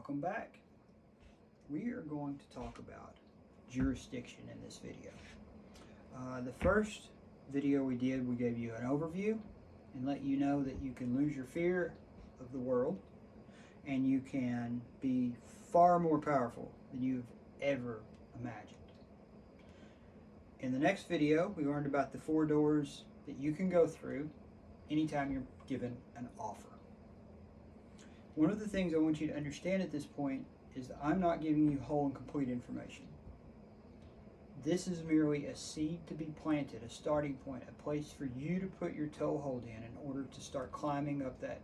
Welcome back. We are going to talk about jurisdiction in this video. The first video we did, we gave you an overview and let you know that you can lose your fear of the world and you can be far more powerful than you've ever imagined. In the next video, we learned about the 4 doors that you can go through anytime you're given an offer. One of the things I want you to understand at this point is that I'm not giving you whole and complete information. This is merely a seed to be planted, a starting point, a place for you to put your toehold in order to start climbing up that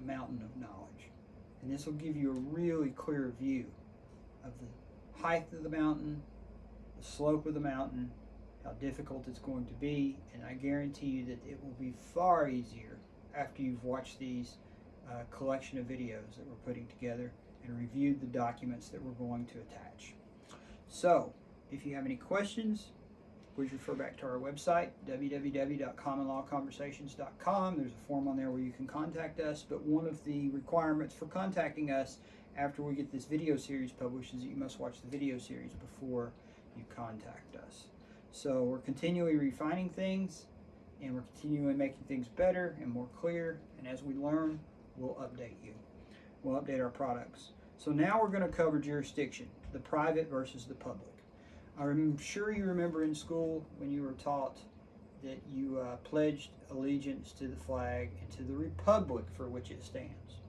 mountain of knowledge. And this will give you a really clear view of the height of the mountain, the slope of the mountain, how difficult it's going to be, and I guarantee you that it will be far easier after you've watched these collection of videos that we're putting together and reviewed the documents that we're going to attach. So, if you have any questions, please refer back to our website, www.commonlawconversations.com. There's a form on there where you can contact us, but one of the requirements for contacting us after we get this video series published is that you must watch the video series before you contact us. So we're continually refining things, and we're continually making things better and more clear, and as we learn, we'll update you. We'll update our products. So now we're going to cover jurisdiction, the private versus the public. I'm sure you remember in school when you were taught that you pledged allegiance to the flag and to the republic for which it stands.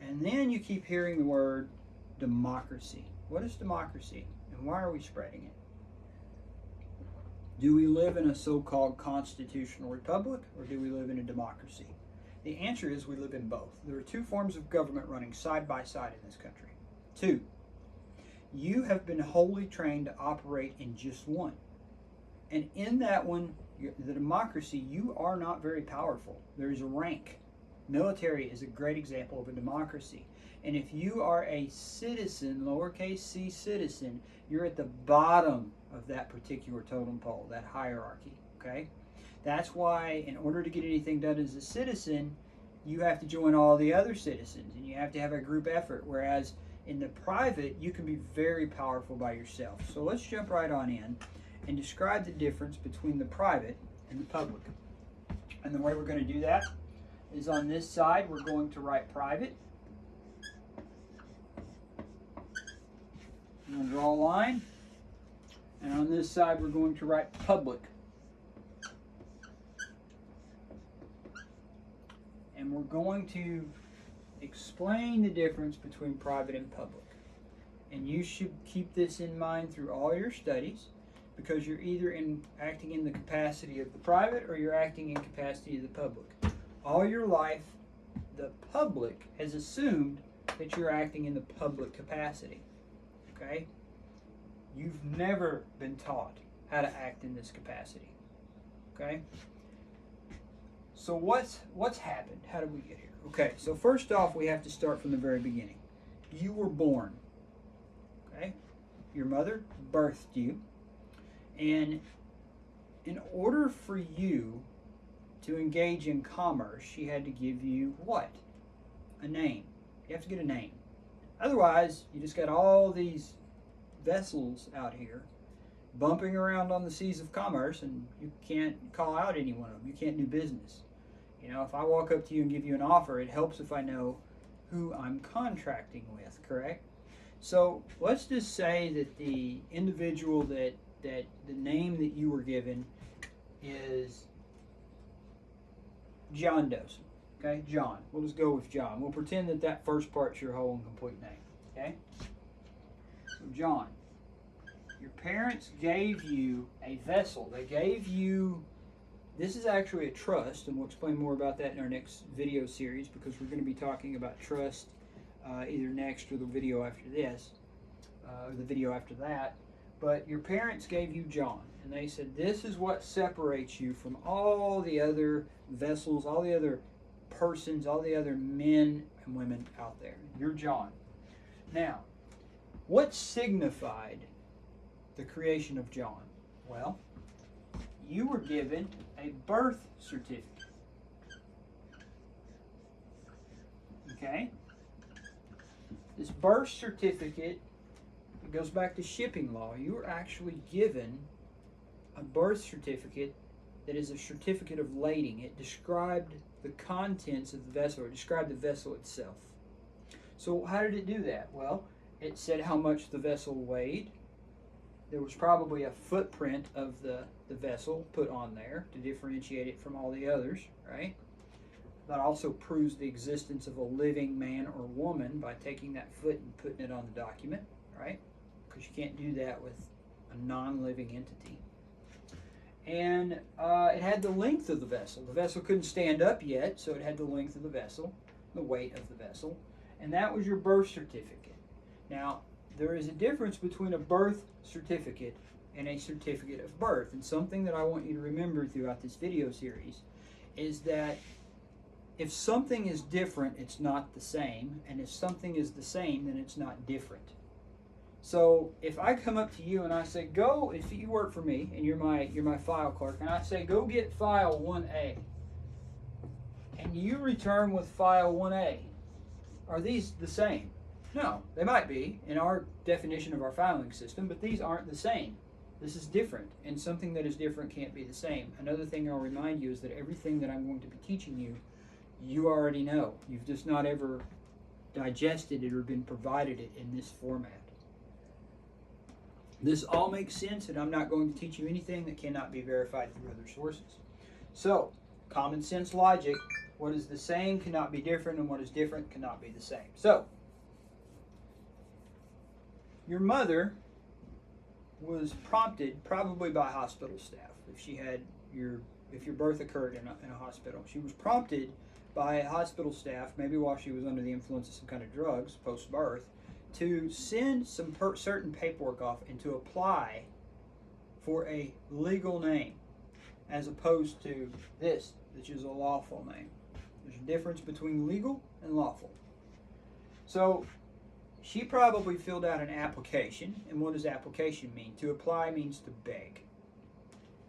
And then you keep hearing the word democracy. What is democracy, and why are we spreading it? Do we live in a so-called constitutional republic, or do we live in a democracy? The answer is we live in both. There are 2 forms of government running side by side in this country. 2. You have been wholly trained to operate in just one. And in that one, the democracy, you are not very powerful. There is a rank. Military is a great example of a democracy. And if you are a citizen, lowercase c citizen, you're at the bottom of that particular totem pole, that hierarchy, okay? That's why in order to get anything done as a citizen, you have to join all the other citizens and you have to have a group effort, whereas in the private, you can be very powerful by yourself. So let's jump right on in and describe the difference between the private and the public. And the way we're going to do that is on this side, we're going to write private. I'm going to draw a line. And on this side, we're going to write public. And we're going to explain the difference between private and public. And you should keep this in mind through all your studies, because you're either acting in the capacity of the private or you're acting in capacity of the public. All your life, the public has assumed that you're acting in the public capacity. Okay? You've never been taught how to act in this capacity. Okay? So what's happened? How did we get here? Okay, so first off, we have to start from the very beginning. You were born. Okay? Your mother birthed you. And in order for you to engage in commerce, she had to give you what? A name. You have to get a name. Otherwise, you just got all these vessels out here bumping around on the seas of commerce, and you can't call out any one of them. You can't do business. You know, if I walk up to you and give you an offer, it helps if I know who I'm contracting with, correct? So let's just say that the individual that the name that you were given is John Dawson. Okay, John. We'll just go with John. We'll pretend that that first part's your whole and complete name. Okay? So John, your parents gave you a vessel. They gave you, this is actually a trust, and we'll explain more about that in our next video series, because we're going to be talking about trust either next or the video after this, or the video after that. But your parents gave you John, and they said, this is what separates you from all the other vessels, all the other persons, all the other men and women out there. You're John. Now, what signified the creation of John? Well, you were given a birth certificate. Okay? This birth certificate, it goes back to shipping law. You were actually given a birth certificate that is a certificate of lading. It described the contents of the vessel, or described the vessel itself. So how did it do that? Well, it said how much the vessel weighed. There was probably a footprint of the vessel put on there to differentiate it from all the others, right? That also proves the existence of a living man or woman by taking that foot and putting it on the document, right? Because you can't do that with a non-living entity. And it had the length of the vessel. The vessel couldn't stand up yet, so it had the length of the vessel, the weight of the vessel, and that was your birth certificate. Now, there is a difference between a birth certificate and a certificate of birth, and something that I want you to remember throughout this video series is that if something is different, it's not the same, and if something is the same, then it's not different. So if I come up to you and I say, go, if you work for me and you're my file clerk, and I say, go get file 1A, and you return with file 1A, are these the same? No, they might be in our definition of our filing system, but these aren't the same. This is different, and something that is different can't be the same. Another thing I'll remind you is that everything that I'm going to be teaching you, you already know. You've just not ever digested it or been provided it in this format. This all makes sense, and I'm not going to teach you anything that cannot be verified through other sources. So, common sense logic, what is the same cannot be different, and what is different cannot be the same. So, your mother was prompted, probably by hospital staff, if your birth occurred in a hospital. She was prompted by hospital staff, maybe while she was under the influence of some kind of drugs post-birth, to send some certain paperwork off and to apply for a legal name as opposed to this, which is a lawful name. There's a difference between legal and lawful. So she probably filled out an application, and what does application mean? To apply means to beg.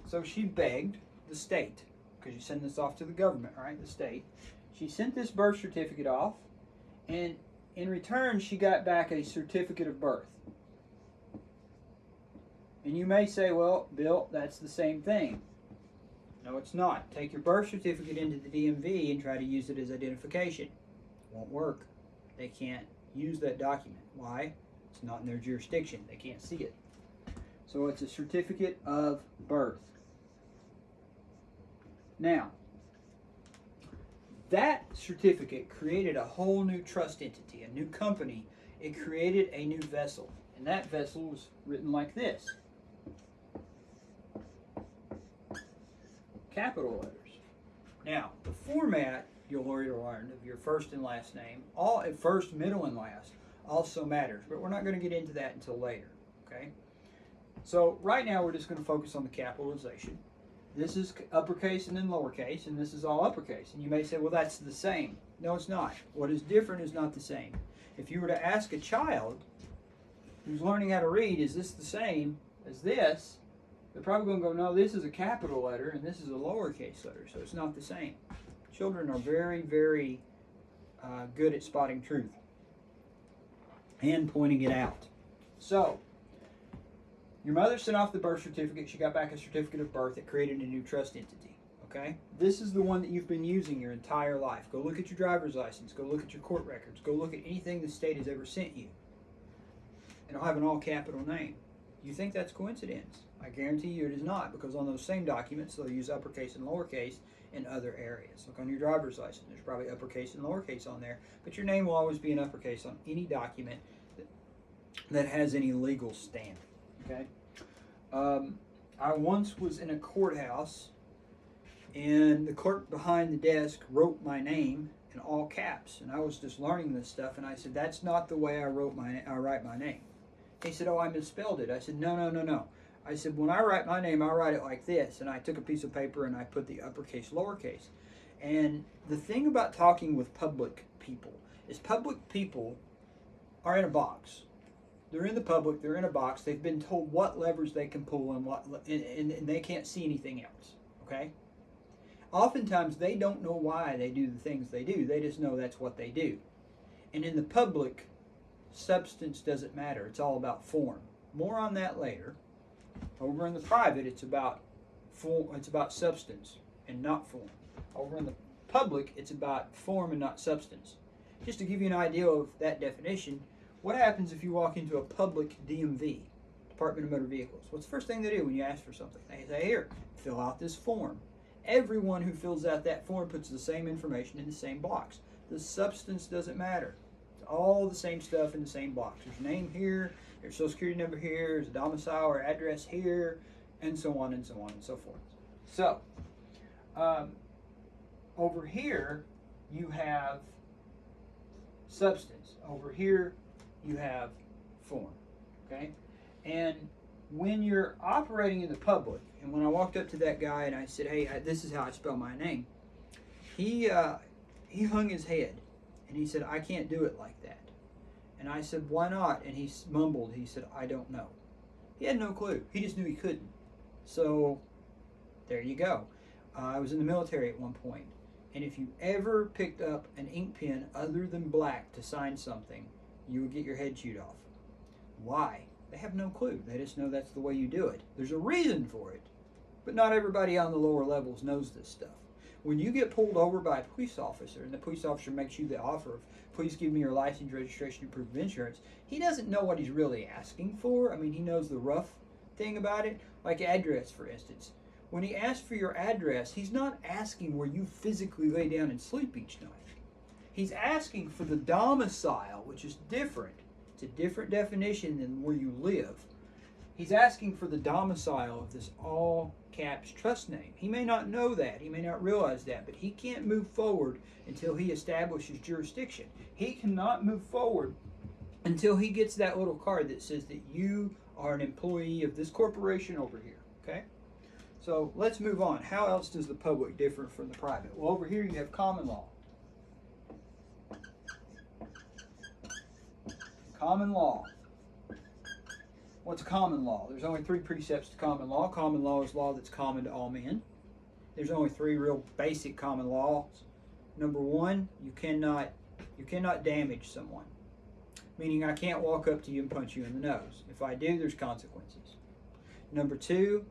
So she begged the state, because you send this off to the government, right? The state. She sent this birth certificate off, and in return, she got back a certificate of birth. And you may say, well, Bill, that's the same thing. No, it's not. Take your birth certificate into the DMV and try to use it as identification. It won't work. They can't use that document. Why? It's not in their jurisdiction. They can't see it. So it's a certificate of birth. Now, that certificate created a whole new trust entity, a new company. It created a new vessel, and that vessel was written like this. Capital letters. Now, the format you'll already learned of your first and last name, all at first, middle, and last, also matters, but we're not going to get into that until later, okay? So right now we're just going to focus on the capitalization. This is uppercase and then lowercase, and this is all uppercase. And you may say, well, that's the same. No, it's not. What is different is not the same. If you were to ask a child who's learning how to read, is this the same as this? They're probably going to go, no, this is a capital letter, and this is a lowercase letter, so it's not the same. Children are very, very good at spotting truth and pointing it out. So, your mother sent off the birth certificate. She got back a certificate of birth that created a new trust entity. Okay? This is the one that you've been using your entire life. Go look at your driver's license. Go look at your court records. Go look at anything the state has ever sent you. It'll have an all-capital name. You think that's coincidence? I guarantee you it is not, because on those same documents, they'll use uppercase and lowercase in other areas. Look on your driver's license. There's probably uppercase and lowercase on there, but your name will always be in uppercase on any document that has any legal standing. Okay? I once was in a courthouse, and the clerk behind the desk wrote my name in all caps, and I was just learning this stuff, and I said, that's not the way I write my name. He said, oh, I misspelled it. I said, no. I said, when I write my name, I write it like this, and I took a piece of paper and I put the uppercase, lowercase. And the thing about talking with public people is public people are in a box. They're in the public, they're in a box, they've been told what levers they can pull and they can't see anything else, okay? Oftentimes, they don't know why they do the things they do, they just know that's what they do. And in the public, substance doesn't matter. It's all about form. More on that later. Over in the private, it's about substance and not form. Over in the public, it's about form and not substance. Just to give you an idea of that definition, what happens if you walk into a public DMV, Department of Motor Vehicles? What's the first thing they do when you ask for something? They say, here, fill out this form. Everyone who fills out that form puts the same information in the same box. The substance doesn't matter. It's all the same stuff in the same box. There's your name here, your social security number here, there's a domicile or address here, and so on and so on and so forth. So, over here, you have substance. Over here, you have form. Okay? And when you're operating in the public, and when I walked up to that guy and I said, hey, this is how I spell my name, he hung his head and he said, I can't do it like that. And I said, why not? And he mumbled, he said, I don't know. He had no clue. He just knew he couldn't. So there you go. I was in the military at one point, and if you ever picked up an ink pen other than black to sign something, you would get your head chewed off. Why? They have no clue. They just know that's the way you do it. There's a reason for it, but not everybody on the lower levels knows this stuff. When you get pulled over by a police officer, and the police officer makes you the offer of, please give me your license, registration, and proof of insurance, he doesn't know what he's really asking for. I mean, he knows the rough thing about it, like address, for instance. When he asks for your address, he's not asking where you physically lay down and sleep each night. He's asking for the domicile, which is different. It's a different definition than where you live. He's asking for the domicile of this all caps trust name. He may not know that. He may not realize that, but he can't move forward until he establishes jurisdiction. He cannot move forward until he gets that little card that says that you are an employee of this corporation over here. Okay? So let's move on. How else does the public differ from the private? Well, over here you have common law. Common law. What's common law? There's only 3 precepts to common law. Common law is law that's common to all men. There's only 3 real basic common laws. Number 1, you cannot damage someone. Meaning I can't walk up to you and punch you in the nose. If I do, there's consequences. Number 2,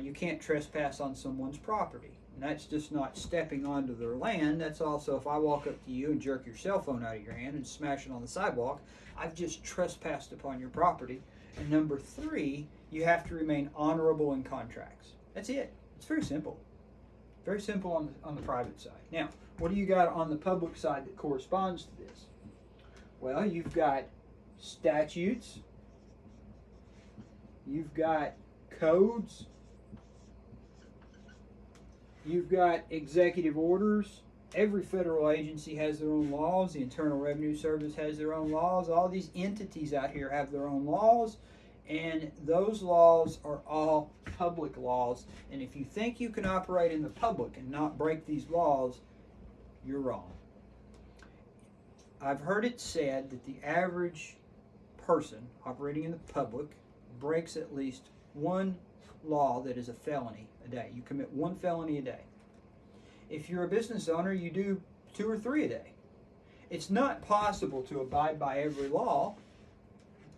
you can't trespass on someone's property. And that's just not stepping onto their land. That's also if I walk up to you and jerk your cell phone out of your hand and smash it on the sidewalk, I've just trespassed upon your property. And number 3, you have to remain honorable in contracts. That's it. It's very simple. Very simple on the private side. Now, what do you got on the public side that corresponds to this? Well, you've got statutes. You've got codes. You've got executive orders. Every federal agency has their own laws. The Internal Revenue Service has their own laws. All these entities out here have their own laws, and those laws are all public laws. And if you think you can operate in the public and not break these laws, you're wrong. I've heard it said that the average person operating in the public breaks at least one law that is a felony a day. You commit 1 felony a day. If you're a business owner, you do 2 or 3 a day. It's not possible to abide by every law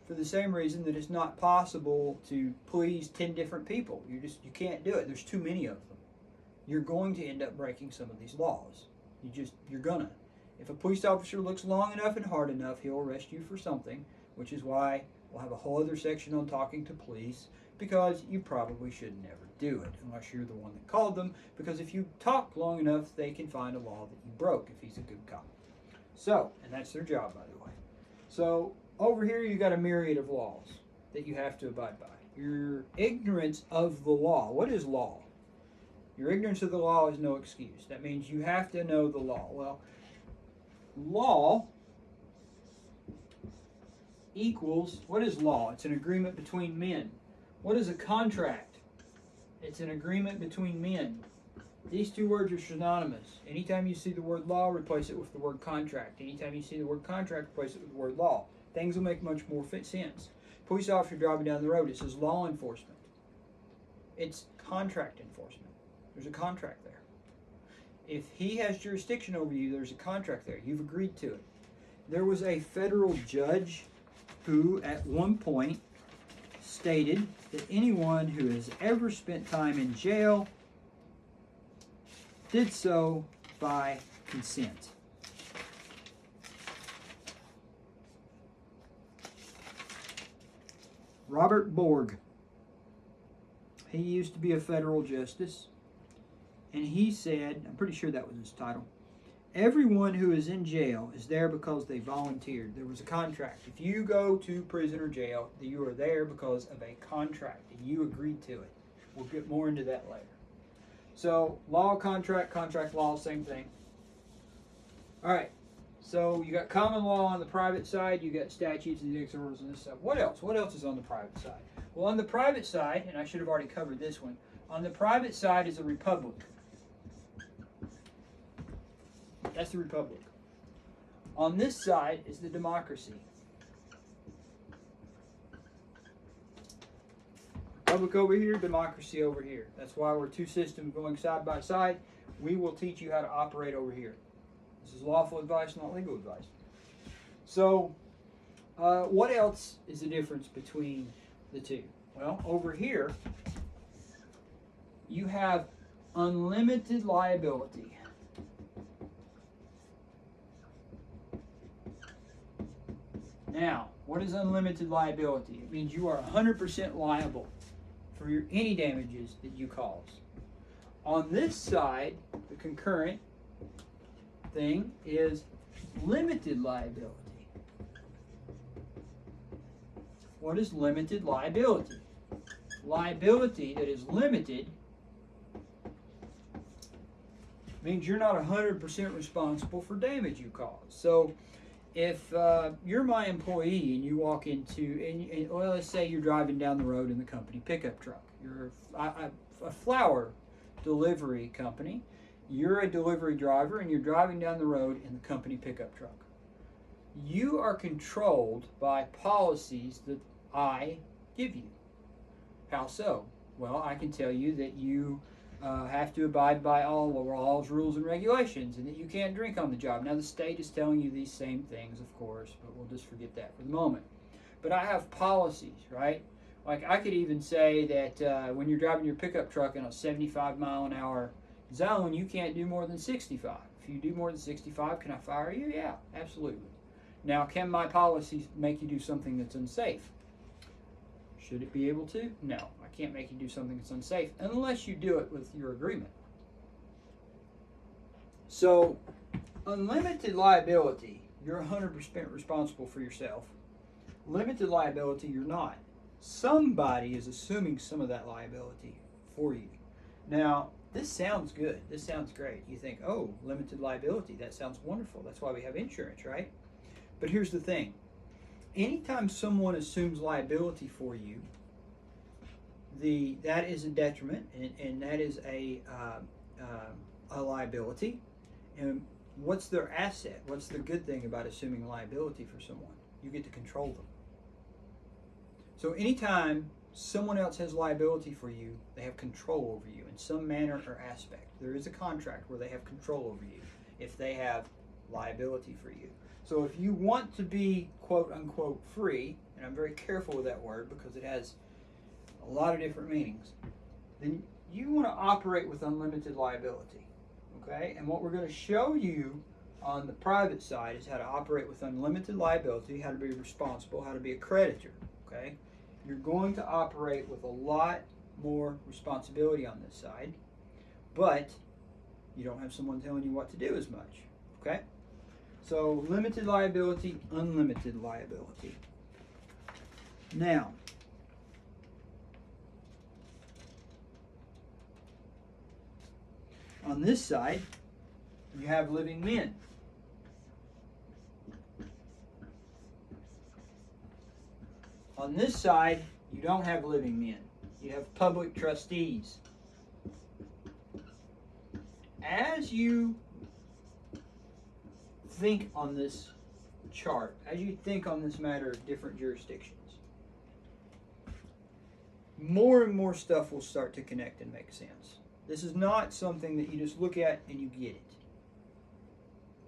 for the same reason that it's not possible to please 10 different people. You can't do it. There's too many of them. You're going to end up breaking some of these laws. You're gonna. If a police officer looks long enough and hard enough, he'll arrest you for something, which is why we'll have a whole other section on talking to police, because you probably should never do it unless you're the one that called them, because if you talk long enough, they can find a law that you broke if he's a good cop. So, and that's their job, by the way. So, over here you got a myriad of laws that you have to abide by. Your ignorance of the law. What is law? Your ignorance of the law is no excuse. That means you have to know the law. Well, law equals, what is law? It's an agreement between men. What is a contract? It's an agreement between men. These 2 words are synonymous. Anytime you see the word law, replace it with the word contract. Anytime you see the word contract, replace it with the word law. Things will make much more sense. Police officer driving down the road, it says law enforcement. It's contract enforcement. There's a contract there. If he has jurisdiction over you, there's a contract there. You've agreed to it. there was a federal judge who at one point stated that anyone who has ever spent time in jail did so by consent. Robert Borg, he used to be a federal justice, and he said, I'm pretty sure that was his title, everyone who is in jail is there because they volunteered. There was a contract. If you go to prison or jail, you are there because of a contract, and you agreed to it. We'll get more into that later. So, law, contract, contract law, same thing. All right. So, you got common law on the private side. You got statutes and executive orders on this side. What else? What else is on the private side? Well, on the private side, and I should have already covered this one, on the private side is a republic. That's the republic. On this side is the democracy. Republic over here, democracy over here. That's why we're two systems going side by side. We will teach you how to operate over here. This is lawful advice, not legal advice. So, what else is the difference between the two? Well, over here, you have unlimited liability. Now, what is unlimited liability? It means you are 100% liable for any damages that you cause. On this side, the concurrent thing is limited liability. What is limited liability? Liability that is limited means you're not 100% responsible for damage you cause. So, if you're my employee and you walk into, well, let's say you're driving down the road in the company pickup truck. You're a flower delivery company. You're a delivery driver and you're driving down the road in the company pickup truck. You are controlled by policies that I give you. How so? Well, I can tell you that you have to abide by all the laws, rules, and regulations, and that you can't drink on the job. Now, the state is telling you these same things, of course, but we'll just forget that for the moment. But I have policies, right? Like, I could even say that when you're driving your pickup truck in a 75-mile-an-hour zone, you can't do more than 65. If you do more than 65, can I fire you? Yeah, absolutely. Now, can my policies make you do something that's unsafe? Should it be able to? No, I can't make you do something that's unsafe unless you do it with your agreement. So, unlimited liability, you're 100% responsible for yourself. Limited liability, you're not. Somebody is assuming some of that liability for you. Now, this sounds good. This sounds great. You think, oh, limited liability, that sounds wonderful. That's why we have insurance, right? But here's the thing. Anytime someone assumes liability for you, that is a detriment, and that is a liability. And what's their asset? What's the good thing about assuming liability for someone? You get to control them. So anytime someone else has liability for you, they have control over you in some manner or aspect. There is a contract where they have control over you if they have liability for you. So if you want to be quote unquote free, and I'm very careful with that word because it has a lot of different meanings, then you want to operate with unlimited liability. Okay? And what we're going to show you on the private side is how to operate with unlimited liability, how to be responsible, how to be a creditor. Okay? You're going to operate with a lot more responsibility on this side, but you don't have someone telling you what to do as much. Okay? So, limited liability, unlimited liability. Now, on this side, you have living men. On this side, you don't have living men. You have public trustees. As you think on this chart, as you think on this matter of different jurisdictions, more and more stuff will start to connect and make sense. This is not something that you just look at and you get it.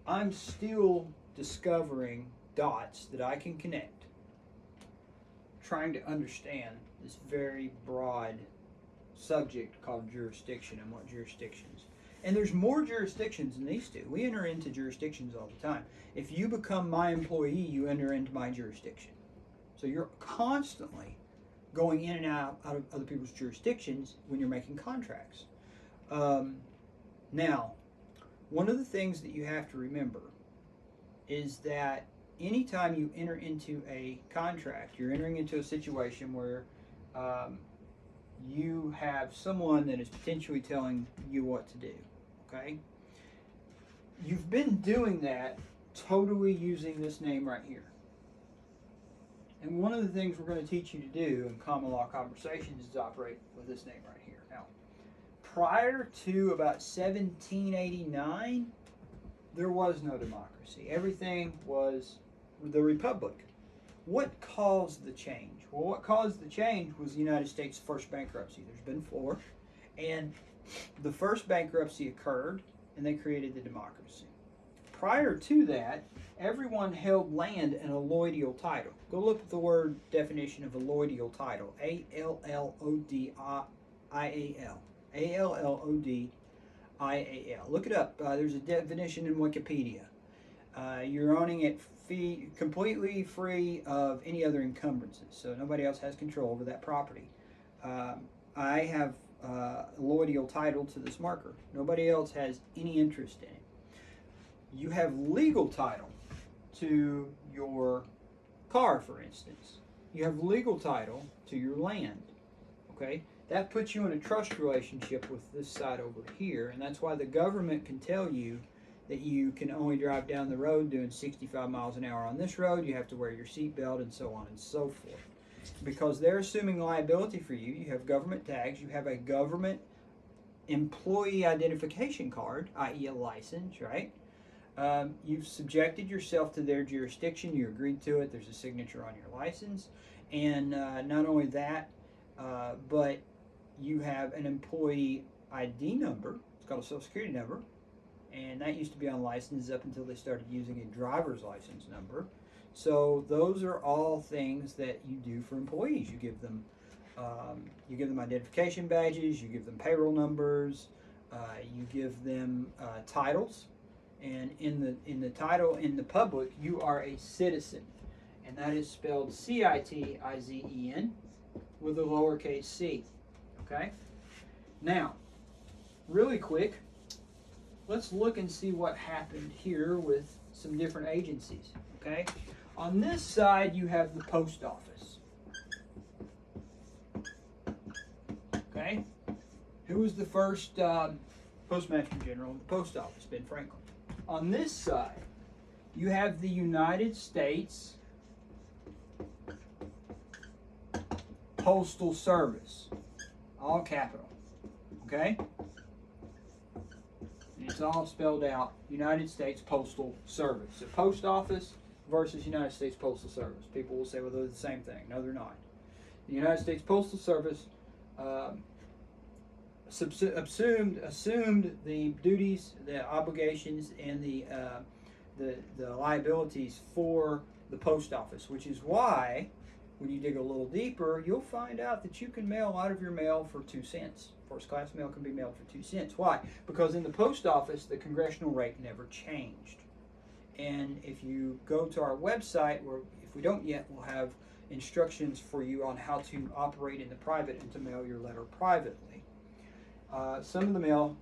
I'm still discovering dots that I can connect, trying to understand this very broad subject called jurisdiction and what jurisdictions. And there's more jurisdictions than these two. We enter into jurisdictions all the time. If you become my employee, you enter into my jurisdiction. So you're constantly going in and out of other people's jurisdictions when you're making contracts. Now, one of the things that you have to remember is that anytime you enter into a contract, you're entering into a situation where you have someone that is potentially telling you what to do, okay? You've been doing that totally using this name right here. And one of the things we're going to teach you to do in common law conversations is operate with this name right here. Now, prior to about 1789, there was no democracy. Everything was the republic. What caused the change? Well, what caused the change was the United States' first bankruptcy. There's been 4. And the first bankruptcy occurred, and they created the democracy. Prior to that, everyone held land in a allodial title. Go look at the word definition of allodial title. A-L-L-O-D-I-A-L. A-L-L-O-D-I-A-L. Look it up. There's a definition in Wikipedia. You're owning it completely free of any other encumbrances, so nobody else has control over that property. I have allodial title to this marker. Nobody else has any interest in it. You have legal title to your car, for instance. You have legal title to your land. Okay? That puts you in a trust relationship with this side over here, and that's why the government can tell you that you can only drive down the road doing 65 miles an hour on this road, you have to wear your seatbelt, and so on and so forth. Because they're assuming liability for you. You have government tags, you have a government employee identification card, i.e. a license, right? You've subjected yourself to their jurisdiction, you agreed to it, there's a signature on your license, and not only that, but you have an employee ID number, it's called a social security number, and that used to be on licenses up until they started using a driver's license number. So those are all things that you do for employees. You give them identification badges, you give them payroll numbers, you give them titles, and in the title in the public, you are a citizen, and that is spelled C-I-T-I-Z-E-N with a lowercase c. Okay. Now, really quick, let's look and see what happened here with some different agencies, okay? On this side, you have the post office, okay? Who was the first postmaster general of the post office? Ben Franklin. On this side, you have the United States Postal Service, all capital, okay? It's all spelled out, United States Postal Service. So post office versus United States Postal Service. People will say, well, they're the same thing. No, they're not. The United States Postal Service assumed the duties, the obligations, and the liabilities for the post office, which is why, when you dig a little deeper, you'll find out that you can mail out of your mail for 2 cents. First class mail can be mailed for 2 cents. Why? Because in the post office, the congressional rate never changed. And if you go to our website, or if we don't yet, we'll have instructions for you on how to operate in the private and to mail your letter privately. Some of the mail,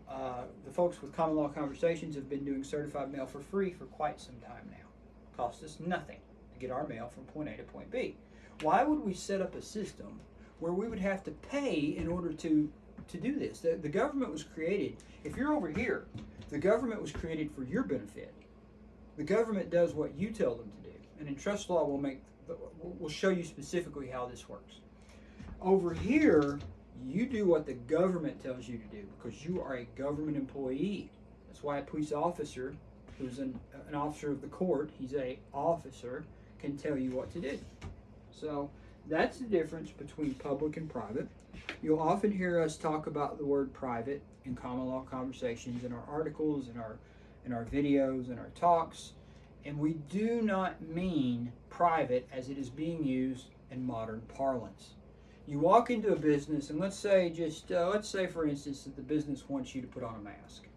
the folks with Common Law Conversations have been doing certified mail for free for quite some time now. Cost us nothing to get our mail from point A to point B. Why would we set up a system where we would have to pay in order to do this? The government was created, if you're over here, the government was created for your benefit. The government does what you tell them to do. And in trust law, we'll show you specifically how this works. Over here, you do what the government tells you to do because you are a government employee. That's why a police officer, who's an officer of the court, he's an officer, can tell you what to do. So that's the difference between public and private. You'll often hear us talk about the word private in common law conversations, in our articles, in our videos, in our talks, And we do not mean private as it is being used in modern parlance. You walk into a business, and let's say for instance that the business wants you to put on a mask,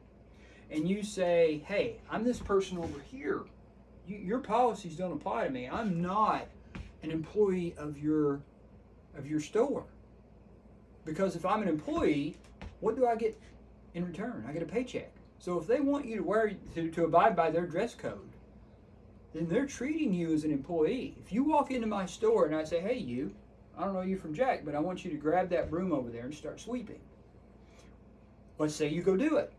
and you say, "Hey, I'm this person over here. Your policies don't apply to me. I'm not an employee of your store, because if I'm an employee, what do I get in return? I get a paycheck. So if they want you to abide by their dress code, then they're treating you as an employee. If you walk into my store and I say, "Hey, you, I don't know you from Jack, but I want you to grab that broom over there and start sweeping." Let's say you go do it.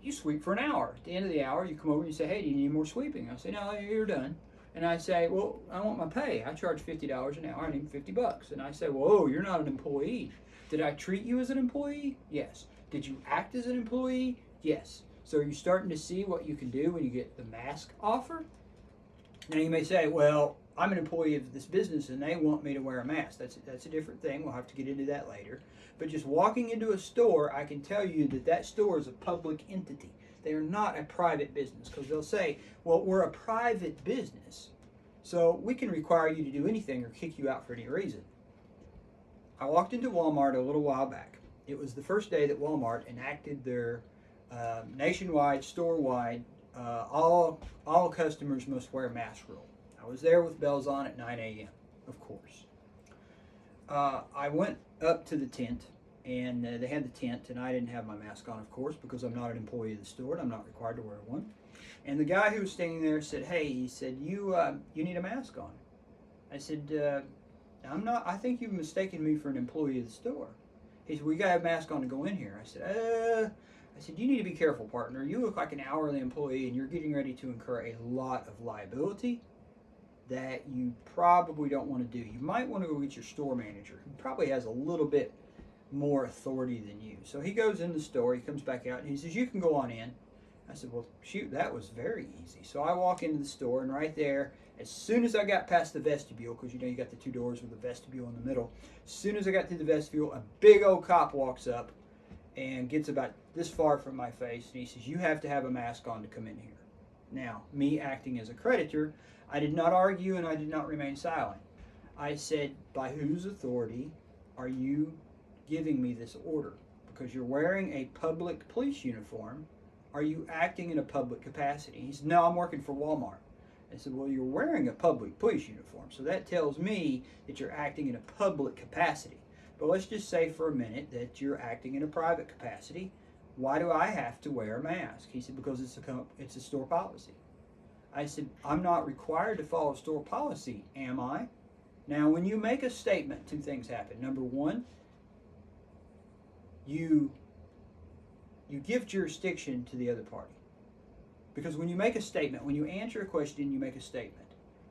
You sweep for an hour. At the end of the hour, you come over and you say, "Hey, do you need more sweeping?" I say, "No, you're done." And I say, "Well, I want my pay. I charge $50 an hour. I need $50. And I say, "Whoa, you're not an employee. Did I treat you as an employee? Yes. Did you act as an employee? Yes." So are you starting to see what you can do when you get the mask offer? Now you may say, "Well, I'm an employee of this business and they want me to wear a mask." That's a different thing. We'll have to get into that later. But just walking into a store, I can tell you that that store is a public entity. They are not a private business, because they'll say, "Well, we're a private business, so we can require you to do anything or kick you out for any reason." I walked into Walmart a little while back. It was the first day that Walmart enacted their nationwide, store-wide, all customers must wear a mask rule. I was there with bells on at 9 a.m., of course. I went up to the tent, and they had the tent, and I didn't have my mask on, of course, because I'm not an employee of the store, and I'm not required to wear one. And the guy who was standing there said, "Hey," he said, you need a mask on." I said, "I'm not. I think you've mistaken me for an employee of the store." He said, "We got to have a mask on to go in here." I said, "You need to be careful, partner. You look like an hourly employee, and you're getting ready to incur a lot of liability that you probably don't want to do. You might want to go get your store manager, who probably has a little bit more authority than you." So he goes in the store, he comes back out, and he says, "You can go on in." I said, "Well, shoot, that was very easy." So I walk into the store, and right there, as soon as I got past the vestibule, because you got the two doors with the vestibule in the middle, as soon as I got through the vestibule, a big old cop walks up and gets about this far from my face, and he says, "You have to have a mask on to come in here." Now, me acting as a creditor, I did not argue and I did not remain silent. I said, "By whose authority are you giving me this order? Because you're wearing a public police uniform. Are you acting in a public capacity?" He said, "No, I'm working for Walmart." I said, "Well, you're wearing a public police uniform, so that tells me that you're acting in a public capacity. But let's just say for a minute that you're acting in a private capacity. Why do I have to wear a mask?" He said, "Because it's a store policy." I said, "I'm not required to follow store policy, am I?" Now, when you make a statement, two things happen. Number one, you give jurisdiction to the other party. Because when you make a statement, when you answer a question, you make a statement.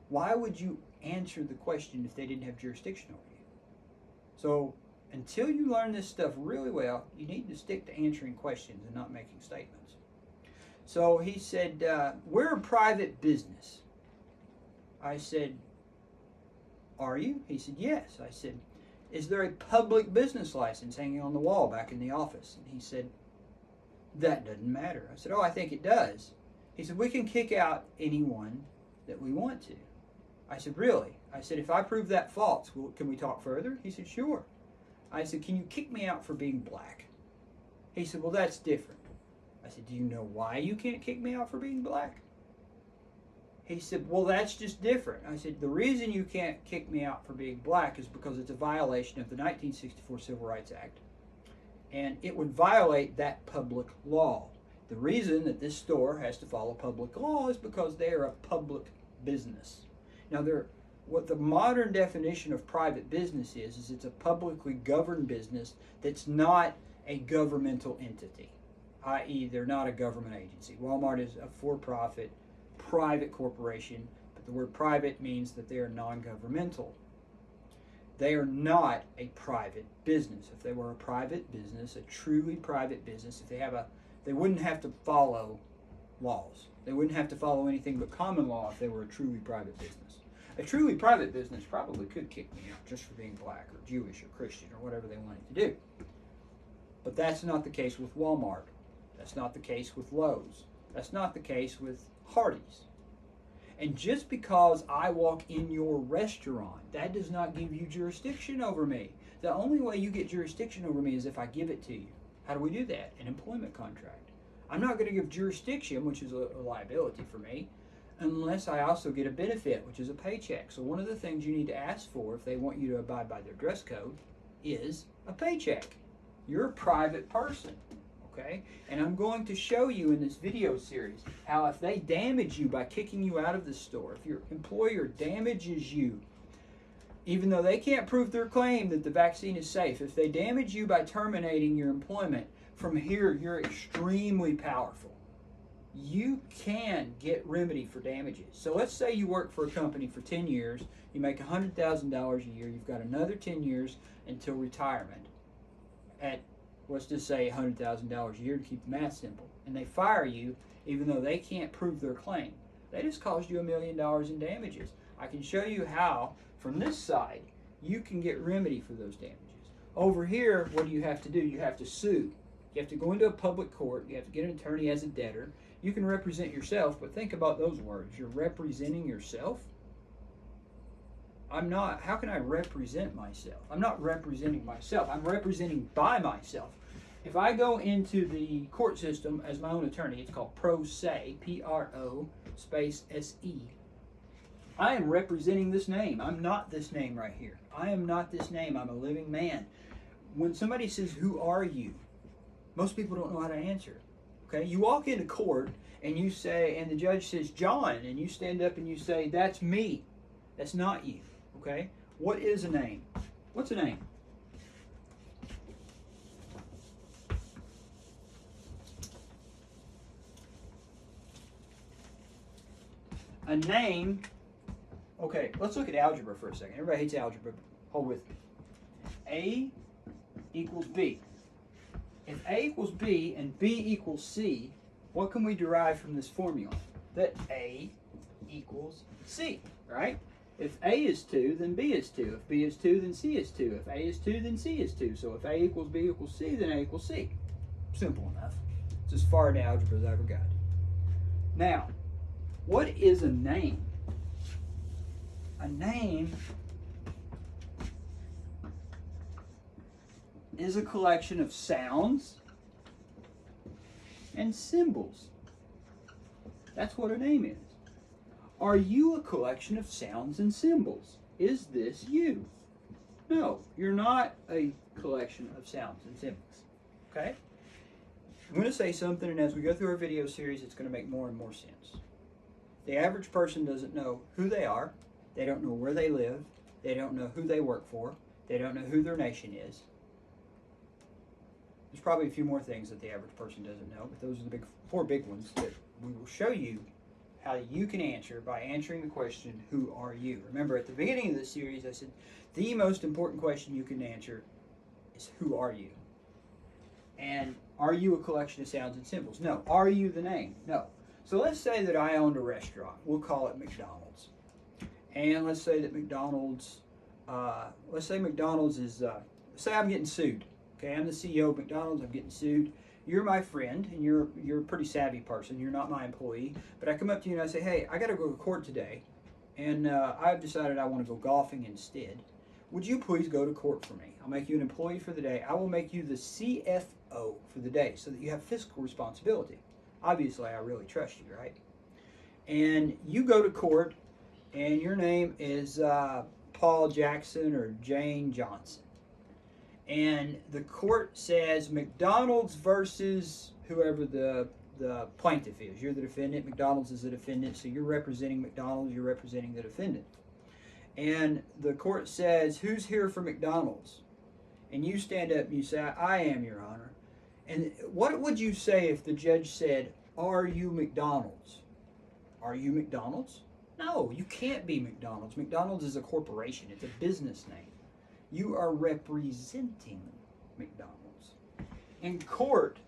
Why would you answer the question if they didn't have jurisdiction over you? So until you learn this stuff really well, you need to stick to answering questions and not making statements. So he said, "We're a private business." I said, "Are you?" He said, "Yes." I said, "Is there a public business license hanging on the wall back in the office?" And he said, "That doesn't matter." I said, "Oh, I think it does." He said, "We can kick out anyone that we want to." I said, "Really?" I said, "If I prove that false, can we talk further?" He said, "Sure." I said, "Can you kick me out for being black?" He said, "Well, that's different." I said, "Do you know why you can't kick me out for being black?" He said, "Well, that's just different." I said, "The reason you can't kick me out for being black is because it's a violation of the 1964 Civil Rights Act, and it would violate that public law. The reason that this store has to follow public law is because they are a public business." Now, what the modern definition of private business is it's a publicly governed business that's not a governmental entity, i.e. they're not a government agency. Walmart is a for-profit, private corporation, but the word private means that they are non-governmental. They are not a private business. If they were a private business, a truly private business, they wouldn't have to follow laws. They wouldn't have to follow anything but common law if they were a truly private business. A truly private business probably could kick me out just for being black or Jewish or Christian or whatever they wanted to do. But that's not the case with Walmart. That's not the case with Lowe's. That's not the case with Hardee's. And just because I walk in your restaurant, that does not give you jurisdiction over me. The only way you get jurisdiction over me is if I give it to you. How do we do that? An employment contract. I'm not going to give jurisdiction, which is a liability for me, unless I also get a benefit, which is a paycheck. So one of the things you need to ask for if they want you to abide by their dress code is a paycheck. You're a private person, okay? And I'm going to show you in this video series how if they damage you by kicking you out of the store, if your employer damages you, even though they can't prove their claim that the vaccine is safe, if they damage you by terminating your employment, from here you're extremely powerful. You can get remedy for damages. So let's say you work for a company for 10 years, you make $100,000 a year, you've got another 10 years until retirement at, let's just say $100,000 a year to keep the math simple, and they fire you even though they can't prove their claim. They just caused you $1 million in damages. I can show you how, from this side, you can get remedy for those damages. Over here, what do you have to do? You have to sue. You have to go into a public court. You have to get an attorney as a debtor. You can represent yourself, but think about those words. You're representing yourself? I'm not. How can I represent myself? I'm not representing myself. I'm representing by myself. If I go into the court system as my own attorney, it's called pro se, P-R-O space S-E. I am representing this name. I'm not this name right here. I am not this name. I'm a living man. When somebody says, "Who are you?" most people don't know how to answer. Okay, you walk into court and you say, and the judge says, "John," and you stand up and you say, "That's me." That's not you. Okay, what is a name? What's a name? A name. Okay, let's look at algebra for a second. Everybody hates algebra. Hold with me. A equals B. If A equals B and B equals C, what can we derive from this formula? That A equals C, right? If A is 2, then B is 2. If B is 2, then C is 2. If A is 2, then C is 2. So if A equals B equals C, then A equals C. Simple enough. It's as far into algebra as I ever got. Now, what is a name? A name is a collection of sounds and symbols. That's what a name is. Are you a collection of sounds and symbols? Is this you? No, you're not a collection of sounds and symbols. Okay? I'm going to say something, and as we go through our video series, it's going to make more and more sense. The average person doesn't know who they are. They don't know where they live. They don't know who they work for. They don't know who their nation is. There's probably a few more things that the average person doesn't know, but those are the four big ones that we will show you how you can answer by answering the question, who are you? Remember, at the beginning of this series, I said the most important question you can answer is, who are you? And are you a collection of sounds and symbols? No. Are you the name? No. So let's say that I owned a restaurant. We'll call it McDonald's. And let's say that McDonald's, is, say I'm getting sued. Okay, I'm the CEO of McDonald's, I'm getting sued. You're my friend, and you're a pretty savvy person. You're not my employee. But I come up to you and I say, "Hey, I got to go to court today, and I've decided I want to go golfing instead. Would you please go to court for me? I'll make you an employee for the day. I will make you the CFO for the day so that you have fiscal responsibility. Obviously, I really trust you, right? And you go to court, and your name is Paul Jackson or Jane Johnson. And the court says McDonald's versus whoever the plaintiff is. You're the defendant. McDonald's is the defendant. So you're representing McDonald's. You're representing the defendant. And the court says, "Who's here for McDonald's?" And you stand up and you say, "I am, Your Honor." And what would you say if the judge said, "Are you McDonald's?" Are you McDonald's? No, you can't be McDonald's. McDonald's is a corporation. It's a business name. You are representing McDonald's. In court,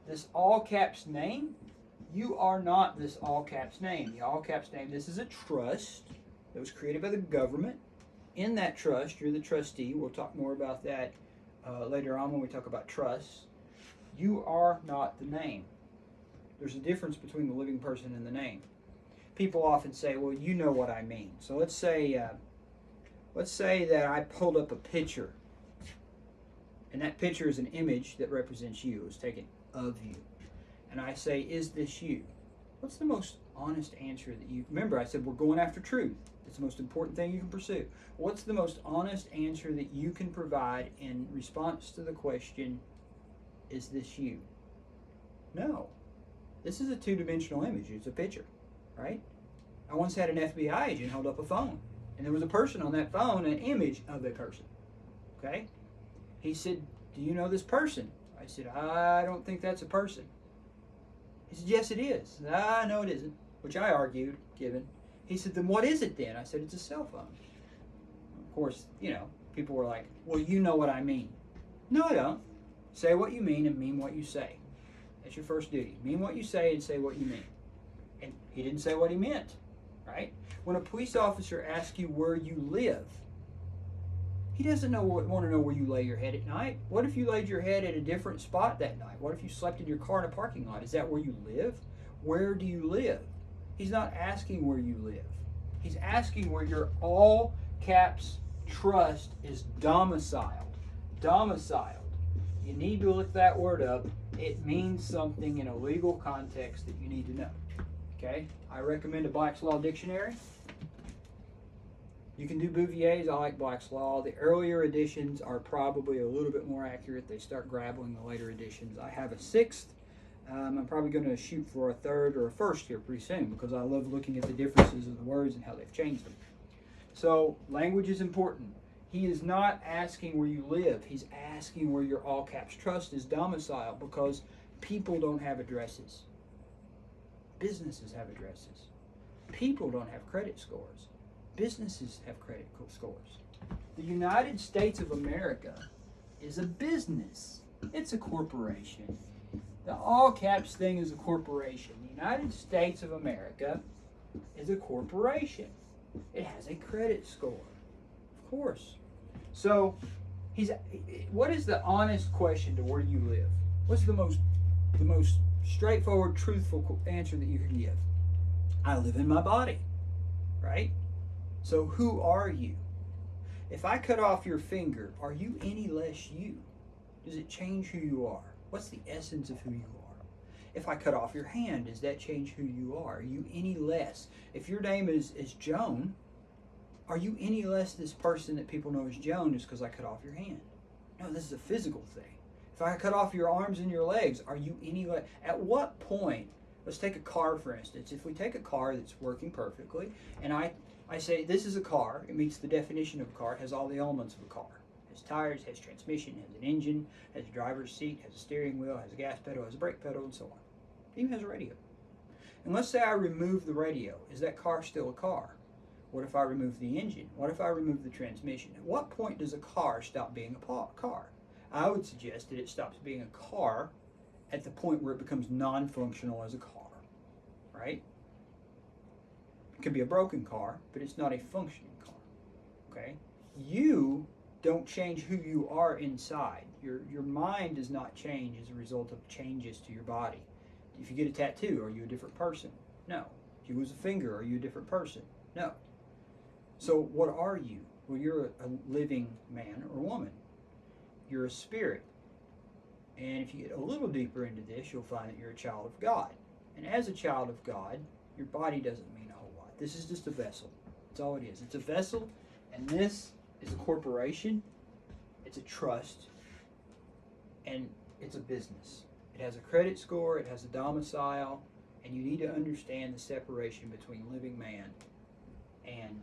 this all caps name, you are not this all caps name. The all caps name, this is a trust that was created by the government. In that trust, you're the trustee. We'll talk more about that later on when we talk about trusts. You are not the name. There's a difference between the living person and the name. people often say, well, you know what I mean. So let's say that I pulled up a picture, and that picture is an image that represents you. It was taken of you. And I say, is this you? What's the most honest answer that you... Remember, I said we're going after truth. It's the most important thing you can pursue. What's the most honest answer that you can provide in response to the question, is this you? No. This is a two-dimensional image. It's a picture, right? I once had an FBI agent hold up a phone, and there was a person on that phone, an image of a person, okay? He said, do you know this person? I said, I don't think that's a person. He said, yes, it is. No, it isn't, which I argued, given. He said, then what is it then? I said, it's a cell phone. Of course, people were like, well, you know what I mean. No, I don't. Say what you mean and mean what you say. That's your first duty. Mean what you say and say what you mean. And he didn't say what he meant, right? When a police officer asks you where you live, he doesn't want to know where you lay your head at night. What if you laid your head at a different spot that night? What if you slept in your car in a parking lot? Is that where you live? Where do you live? He's not asking where you live. He's asking where your all caps trust is domiciled. Domiciled. You need to look that word up. It means something in a legal context that you need to know. Okay? I recommend a Black's Law dictionary. You can do Bouvier's. I like Black's Law. The earlier editions are probably a little bit more accurate. They start grappling the later editions. I have a sixth. I'm probably going to shoot for a third or a first here pretty soon because I love looking at the differences of the words and how they've changed them. So language is important. He is not asking where you live. He's asking where your all caps trust is domiciled because people don't have addresses. Businesses have addresses. People don't have credit scores. Businesses have credit scores. The United States of America is a business. It's a corporation. The all caps thing is a corporation. The United States of America is a corporation. It has a credit score. Of course. So, what is the honest question to where you live? What's the most straightforward, truthful answer that you can give? I live in my body, right? So who are you? If I cut off your finger, are you any less you? Does it change who you are? What's the essence of who you are? If I cut off your hand, does that change who you are? Are you any less? If your name is Joan, are you any less this person that people know as Joan just because I cut off your hand? No, this is a physical thing. If I cut off your arms and your legs, are you any less? At what point, let's take a car for instance. If we take a car that's working perfectly, and I say this is a car, it meets the definition of a car, it has all the elements of a car. It has tires, has transmission, has an engine, has a driver's seat, has a steering wheel, has a gas pedal, has a brake pedal, and so on. It even has a radio. And let's say I remove the radio. Is that car still a car? What if I remove the engine? What if I remove the transmission? At what point does a car stop being a car? I would suggest that it stops being a car at the point where it becomes non-functional as a car, right? It could be a broken car, but it's not a functioning car, okay? You don't change who you are inside. Your mind does not change as a result of changes to your body. If you get a tattoo, are you a different person? No. If you lose a finger, are you a different person? No. So what are you? Well, you're a living man or woman. You're a spirit. And if you get a little deeper into this, you'll find that you're a child of God. And as a child of God, your body doesn't mean a whole lot. This is just a vessel. That's all it is. It's a vessel, and this is a corporation. It's a trust, and it's a business. It has a credit score, it has a domicile, and you need to understand the separation between living man and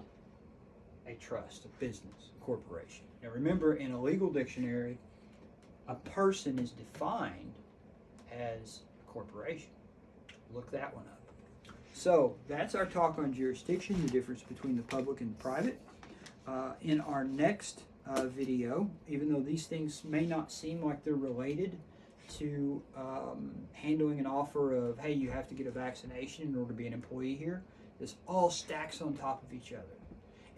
a trust, a business, a corporation. Now remember, in a legal dictionary, a person is defined as a corporation. Look that one up. So that's our talk on jurisdiction, the difference between the public and the private. In our next video, even though these things may not seem like they're related to handling an offer of, hey, you have to get a vaccination in order to be an employee here, this all stacks on top of each other.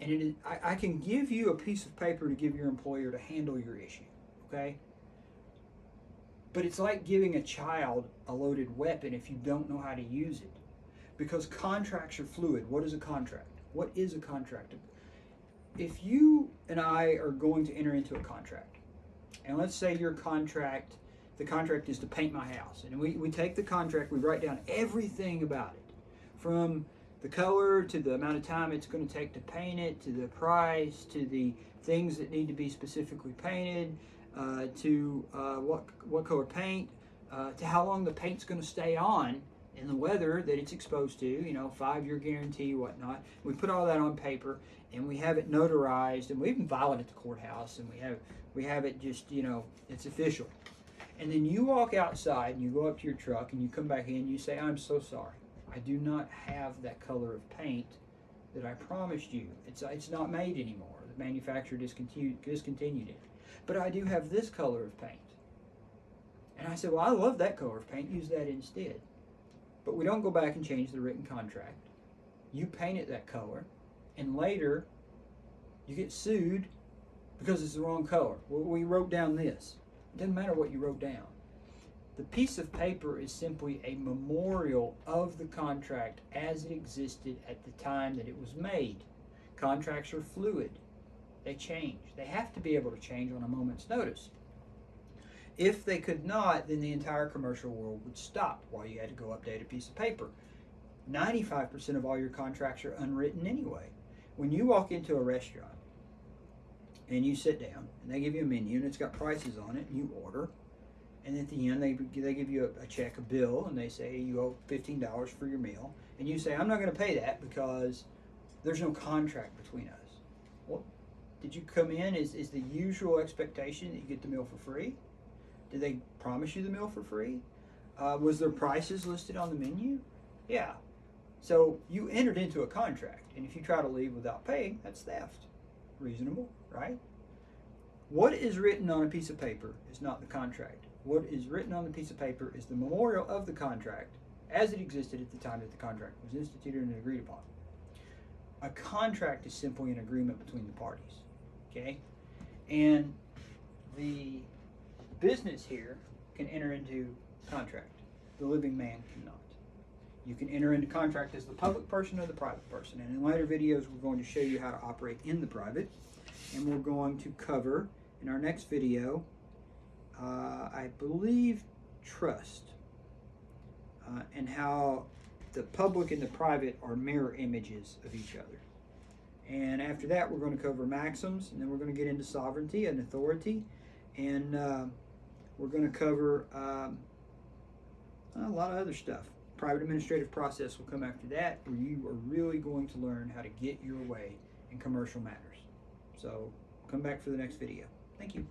And I can give you a piece of paper to give your employer to handle your issue, okay? But it's like giving a child a loaded weapon if you don't know how to use it. because contracts are fluid. What is a contract? What is a contract? If you and I are going to enter into a contract, and let's say the contract is to paint my house, and we take the contract, we write down everything about it, from the color to the amount of time it's going to take to paint it, to the price, to the things that need to be specifically painted, to what color paint, to how long the paint's going to stay on in the weather that it's exposed to, 5-year guarantee, whatnot. We put all that on paper, and we have it notarized, and we even file it at the courthouse, and we have it just, it's official. And then you walk outside, and you go up to your truck, and you come back in, and you say, I'm so sorry. I do not have that color of paint that I promised you. It's not made anymore. The manufacturer discontinued it. But I do have this color of paint. And I said, well, I love that color of paint. Use that instead. But we don't go back and change the written contract. You paint it that color, and later you get sued because it's the wrong color. Well, we wrote down this. It doesn't matter what you wrote down. The piece of paper is simply a memorial of the contract as it existed at the time that it was made. Contracts are fluid. They change. They have to be able to change on a moment's notice. If they could not, then the entire commercial world would stop while you had to go update a piece of paper. 95% of all your contracts are unwritten anyway. When you walk into a restaurant and you sit down and they give you a menu and it's got prices on it and you order, and at the end they give you a check, a bill, and they say you owe $15 for your meal, and you say, I'm not going to pay that because there's no contract between us. Well, did you come in? Is the usual expectation that you get the meal for free? Did they promise you the meal for free? Was there prices listed on the menu? Yeah. So you entered into a contract, and if you try to leave without paying, that's theft. Reasonable, right? What is written on a piece of paper is not the contract. What is written on the piece of paper is the memorial of the contract as it existed at the time that the contract was instituted and agreed upon. A contract is simply an agreement between the parties, okay? And the business here can enter into contract. The living man cannot. You can enter into contract as the public person or the private person. And in later videos, we're going to show you how to operate in the private. And we're going to cover, in our next video, I believe, trust. And how the public and the private are mirror images of each other. And after that, we're going to cover maxims. And then we're going to get into sovereignty and authority. And we're going to cover a lot of other stuff. Private administrative process will come after that, where you are really going to learn how to get your way in commercial matters. So come back for the next video. Thank you.